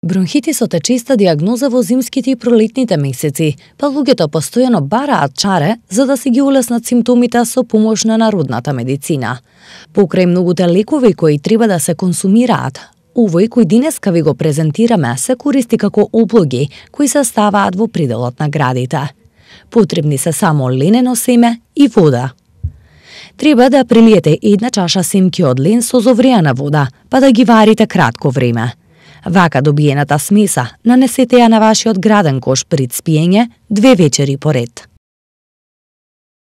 Бронхитисот е честа диагноза во зимските и пролетните месеци, па луѓето постојано бараат чаре за да си ги улеснат симптомите со помош на народната медицина. Покрај многуте лекови кои треба да се консумираат, овој кој денеска ви го презентираме се користи како облоги кои се ставаат во пределот на градите. Потребни се само ленено семе и вода. Треба да прелиете една чаша семки од лен со зовреана вода, па да ги варите кратко време. Вака добиената смеса нанесете ја на вашиот граден кош пред спиење 2 вечери поред.